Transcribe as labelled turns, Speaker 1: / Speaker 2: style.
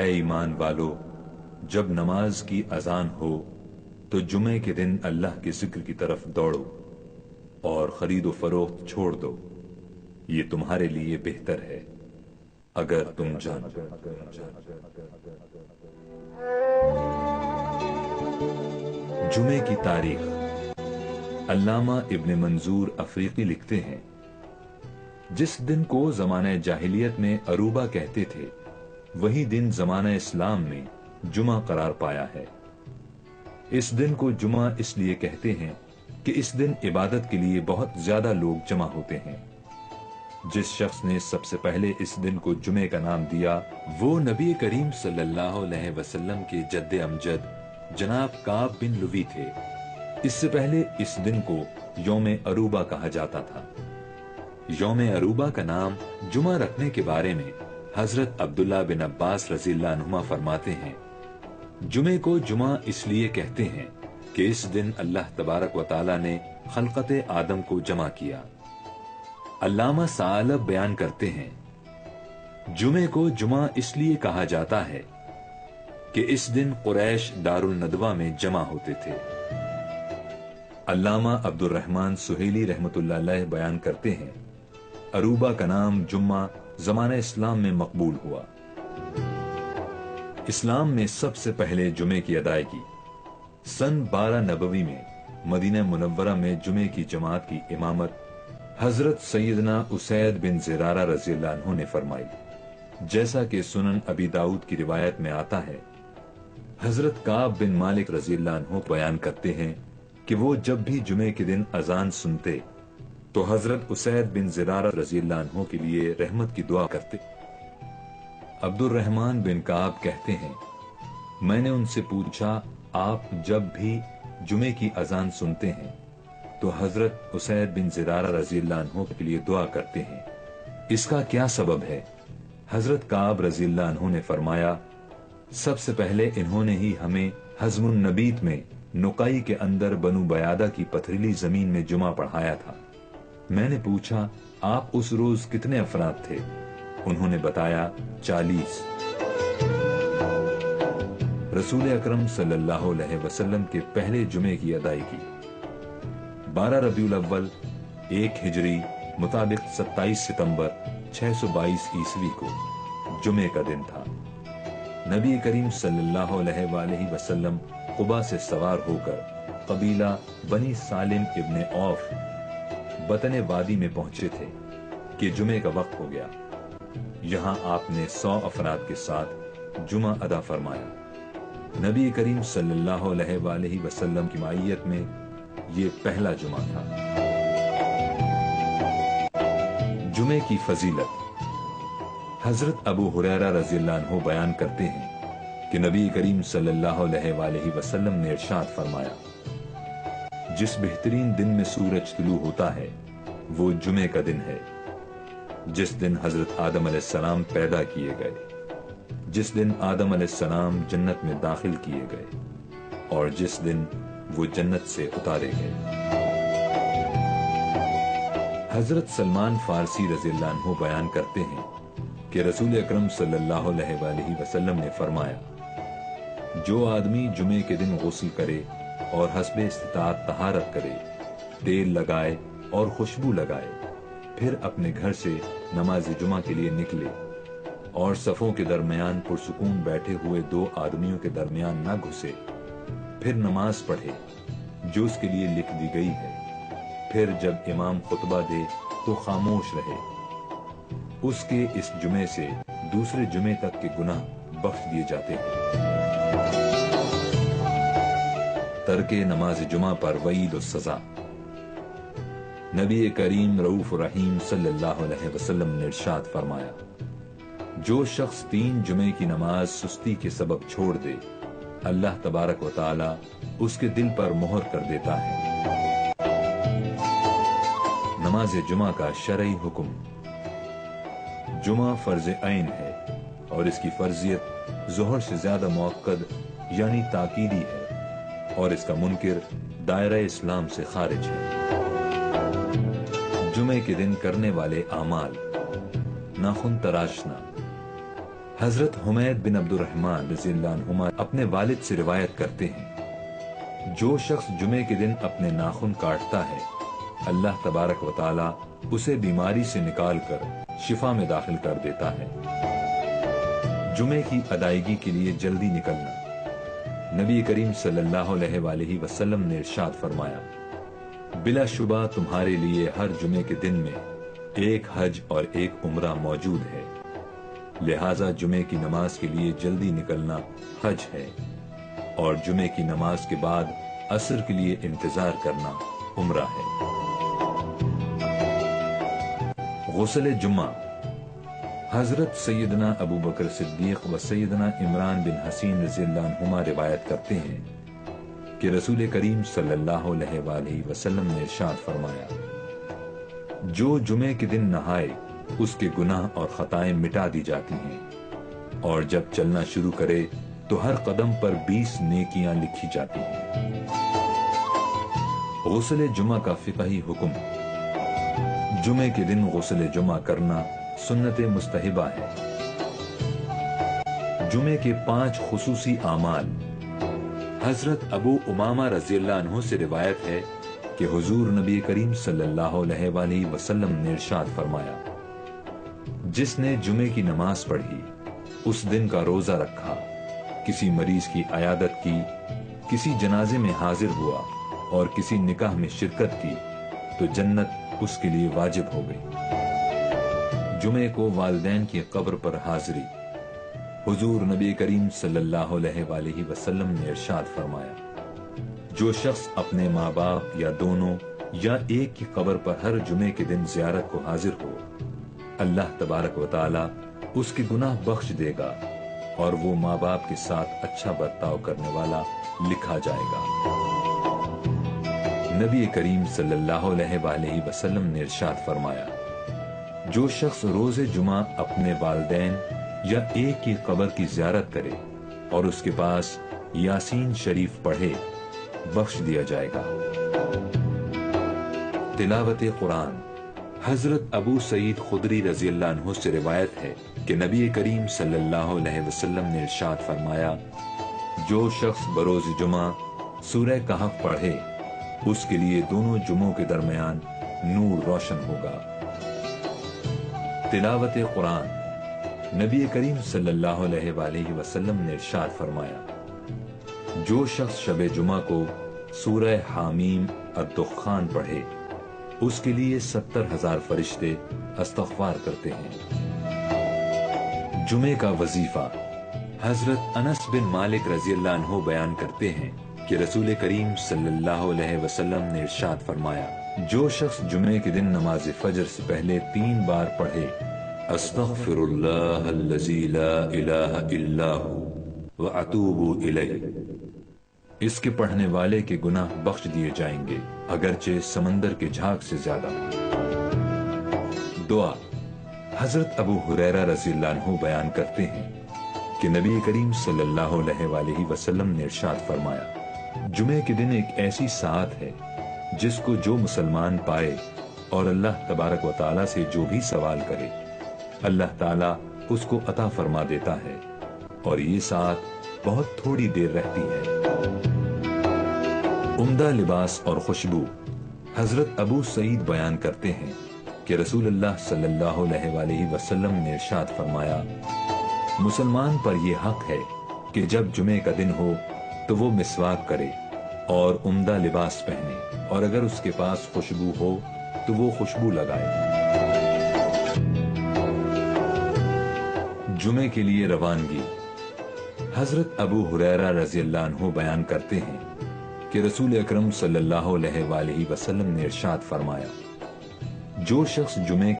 Speaker 1: اے ایمان والو، جب نماز کی اذان ہو تو جمعے کے دن اللہ کے ذکر کی طرف دوڑو اور خرید و فروخت چھوڑ دو، یہ تمہارے لیے بہتر ہے اگر تم جانو۔ جمعے کی تاریخ۔ علامہ ابن منظور افریقی لکھتے ہیں، جس دن کو زمانہ جاہلیت میں عروبہ کہتے تھے، وہی دن زمانہ اسلام میں جمعہ قرار پایا ہے۔ اس دن کو جمعہ اس لیے کہتے ہیں کہ اس دن عبادت کے لیے بہت زیادہ لوگ جمع ہوتے ہیں۔ جس شخص نے سب سے پہلے اس دن کو جمعے کا نام دیا وہ نبی کریم صلی اللہ علیہ وسلم کے جد امجد جناب کعب بن لوی تھے۔ اس سے پہلے اس دن کو یوم عروبہ کہا جاتا تھا۔ یوم عروبہ کا نام جمعہ رکھنے کے بارے میں حضرت عبداللہ بن عباس رضی اللہ عنہما فرماتے ہیں، جمعے کو جمعہ اس لیے کہتے ہیں کہ اس دن اللہ تبارک و تعالی نے خلقت آدم کو جمع کیا۔ علامہ ثعلب بیان کرتے ہیں، جمعے کو جمعہ اس لیے کہا جاتا ہے کہ اس دن قریش دار الندوہ میں جمع ہوتے تھے۔ علامہ عبد الرحمن سہیلی رحمۃ اللہ علیہ بیان کرتے ہیں، عروبہ کا نام جمعہ زمانہ اسلام میں مقبول ہوا۔ اسلام میں سب سے پہلے جمعے کی ادائیگی سن 12 نبوی میں مدینہ منورہ میں جمعے کی جماعت کی امامت حضرت سیدنا اسید بن زرارہ رضی اللہ عنہ نے فرمائی۔ جیسا کہ سنن ابی داؤد کی روایت میں آتا ہے، حضرت کعب بن مالک رضی اللہ عنہ بیان کرتے ہیں کہ وہ جب بھی جمعے کے دن اذان سنتے تو حضرت اسید بن زرارہ رضی اللہ عنہ کے لیے رحمت کی دعا کرتے۔ عبد الرحمن بن کعب کہتے ہیں، میں نے ان سے پوچھا، آپ جب بھی جمعے کی اذان سنتے ہیں تو حضرت اسید بن زرارہ رضی اللہ عنہ کے لیے دعا کرتے ہیں، اس کا کیا سبب ہے؟ حضرت کعب رضی اللہ عنہ نے فرمایا، سب سے پہلے انہوں نے ہی ہمیں حزم النبیت میں نقائی کے اندر بنو بیادہ کی پتھریلی زمین میں جمعہ پڑھایا تھا۔ میں نے پوچھا، آپ اس روز کتنے افراد تھے؟ انہوں نے بتایا 40۔ رسول اکرم صلی اللہ علیہ وسلم کے پہلے جمعے کی ادائیگی 12 ربیع الاول 1 ہجری مطابق 27 ستمبر 622 عیسوی کو جمعے کا دن تھا۔ نبی کریم صلی اللہ علیہ وآلہ وسلم قبا سے سوار ہو کر قبیلہ بنی سالم ابن عوف بطن وادی میں پہنچے تھے کہ جمعے کا وقت ہو گیا۔ یہاں آپ نے 100 افراد کے ساتھ جمعہ ادا فرمایا۔ نبی کریم صلی اللہ علیہ وآلہ وسلم کی معیت میں یہ پہلا جمعہ تھا۔ جمعے کی فضیلت۔ حضرت ابو ہریرہ رضی اللہ عنہ بیان کرتے ہیں کہ نبی کریم صلی اللہ علیہ وآلہ وسلم نے ارشاد فرمایا، جس بہترین دن میں سورج طلوع ہوتا ہے وہ جمعے کا دن ہے، جس دن حضرت آدم علیہ السلام پیدا کیے گئے، جس دن آدم علیہ السلام جنت میں داخل کیے گئے اور جس دن وہ جنت سے اتارے گئے۔ حضرت سلمان فارسی رضی اللہ عنہ بیان کرتے ہیں کہ رسول اکرم صلی اللہ علیہ وآلہ وسلم نے فرمایا، جو آدمی جمعے کے دن غسل کرے اور حسب استطاعت طہارت کرے، تیل لگائے اور خوشبو لگائے، پھر اپنے گھر سے نماز جمعہ کے لیے نکلے اور صفوں کے درمیان پرسکون بیٹھے ہوئے 2 آدمیوں کے درمیان نہ گھسے، پھر نماز پڑھے جو اس کے لیے لکھ دی گئی ہے، پھر جب امام خطبہ دے تو خاموش رہے، اس کے اس جمعے سے دوسرے جمعے تک کے گناہ بخش دیے جاتے ہیں۔ ترک نماز جمعہ پر وعید و سزا۔ نبی کریم رؤوف رحیم صلی اللہ علیہ وسلم نے ارشاد فرمایا، جو شخص 3 جمعے کی نماز سستی کے سبب چھوڑ دے، اللہ تبارک و تعالی اس کے دل پر مہر کر دیتا ہے۔ نماز جمعہ کا شرعی حکم۔ جمعہ فرض عین ہے اور اس کی فرضیت ظہر سے زیادہ مؤکد یعنی تاکیدی ہے، اور اس کا منکر دائرہ اسلام سے خارج ہے۔ جمعے کے دن کرنے والے اعمال: ناخن تراشنا، حضرت حمید بن عبد الرحمن رضی اللہ عنہما اپنے والد سے روایت کرتے ہیں، جو شخص جمعے کے دن اپنے ناخن کاٹتا ہے اللہ تبارک و تعالی اسے بیماری سے نکال کر شفا میں داخل کر دیتا ہے۔ جمعے کی ادائیگی کے لیے جلدی نکلنا۔ نبی کریم صلی اللہ علیہ وآلہ وسلم نے ارشاد فرمایا، بلا شبہ تمہارے لیے ہر جمعے کے دن میں ایک حج اور ایک عمرہ موجود ہے، لہٰذا جمعے کی نماز کے لیے جلدی نکلنا حج ہے، اور جمعے کی نماز کے بعد عصر کے لیے انتظار کرنا عمرہ ہے۔ غسل جمعہ۔ حضرت سیدنا ابو بکر صدیق و سیدنا عمران بن حسین رضی اللہ عنہما روایت کرتے ہیں کہ رسول کریم صلی اللہ علیہ وآلہ وسلم نے ارشاد فرمایا، جو جمعے کے دن نہائے اس کے گناہ اور خطائیں مٹا دی جاتی ہیں، اور جب چلنا شروع کرے تو ہر قدم پر 20 نیکیاں لکھی جاتی ہیں۔ غسل جمعہ کا فقہی حکم۔ جمعے کے دن غسل جمعہ کرنا سنت مستحبہ ہے۔ جمعے کے 5 خصوصی اعمال۔ حضرت ابو امامہ رضی اللہ عنہ سے روایت ہے کہ حضور نبی کریم صلی اللہ علیہ وآلہ وسلم نے ارشاد فرمایا، جس نے جمعے کی نماز پڑھی، اس دن کا روزہ رکھا، کسی مریض کی عیادت کی، کسی جنازے میں حاضر ہوا اور کسی نکاح میں شرکت کی تو جنت اس کے لیے واجب ہو گئی۔ جمعے کو والدین کی قبر پر حاضری۔ حضور نبی کریم صلی اللہ علیہ وآلہ وسلم نے ارشاد فرمایا، جو شخص اپنے ماں باپ یا دونوں یا ایک کی قبر پر ہر جمعے کے دن زیارت کو حاضر ہو، اللہ تبارک و تعالی اس کے گناہ بخش دے گا اور وہ ماں باپ کے ساتھ اچھا برتاؤ کرنے والا لکھا جائے گا۔ نبی کریم صلی اللہ علیہ وآلہ وسلم نے ارشاد فرمایا، جو شخص روز جمعہ اپنے والدین یا ایک کی قبر کی زیارت کرے اور اس کے پاس یاسین شریف پڑھے، بخش دیا جائے گا۔ تلاوت قرآن۔ حضرت ابو سعید خدری رضی اللہ عنہ سے روایت ہے کہ نبی کریم صلی اللہ علیہ وسلم نے ارشاد فرمایا، جو شخص بروز جمعہ سورہ کہف پڑھے اس کے لیے دونوں جمعوں کے درمیان نور روشن ہوگا۔ تلاوت قرآن۔ نبی کریم صلی اللہ علیہ وآلہ وسلم نے ارشاد فرمایا، جو شخص شب جمعہ کو سورہ حامیم الدخان پڑھے اس کے لیے 70,000 فرشتے استغفار کرتے ہیں۔ جمعے کا وظیفہ۔ حضرت انس بن مالک رضی اللہ عنہ بیان کرتے ہیں کہ رسول کریم صلی اللہ علیہ وسلم نے ارشاد فرمایا، جو شخص جمعے کے دن نماز فجر سے پہلے 3 بار پڑھے، استغفر اللہ الذی لا الہ الا ہو واتوب الیہ، اس کے پڑھنے والے کے گناہ بخش دیے جائیں گے اگرچہ سمندر کے جھاگ سے زیادہ۔ دعا۔ حضرت ابو ہریرہ رضی اللہ عنہ بیان کرتے ہیں کہ نبی کریم صلی اللہ علیہ وآلہ وسلم نے ارشاد فرمایا، جمعے کے دن ایک ایسی ساعت ہے جس کو جو مسلمان پائے اور اللہ تبارک و تعالیٰ سے جو بھی سوال کرے اللہ تعالیٰ اس کو عطا فرما دیتا ہے، اور یہ ساعت بہت تھوڑی دیر رہتی ہے۔ عمدہ لباس اور خوشبو۔ حضرت ابو سعید بیان کرتے ہیں کہ رسول اللہ صلی اللہ علیہ وآلہ وسلم نے ارشاد فرمایا، مسلمان پر یہ حق ہے کہ جب جمعے کا دن ہو تو وہ مسواک کرے اور عمدہ لباس پہنے، اور اگر اس کے پاس خوشبو ہو تو وہ خوشبو لگائے۔ جمعے کے لیے روانگی۔ حضرت ابو ہریرہ رضی اللہ عنہ بیان کرتے ہیں کہ رسول اکرم صلی اللہ علیہ وآلہ وسلم نے ارشاد فرمایا، جو شخص جمعے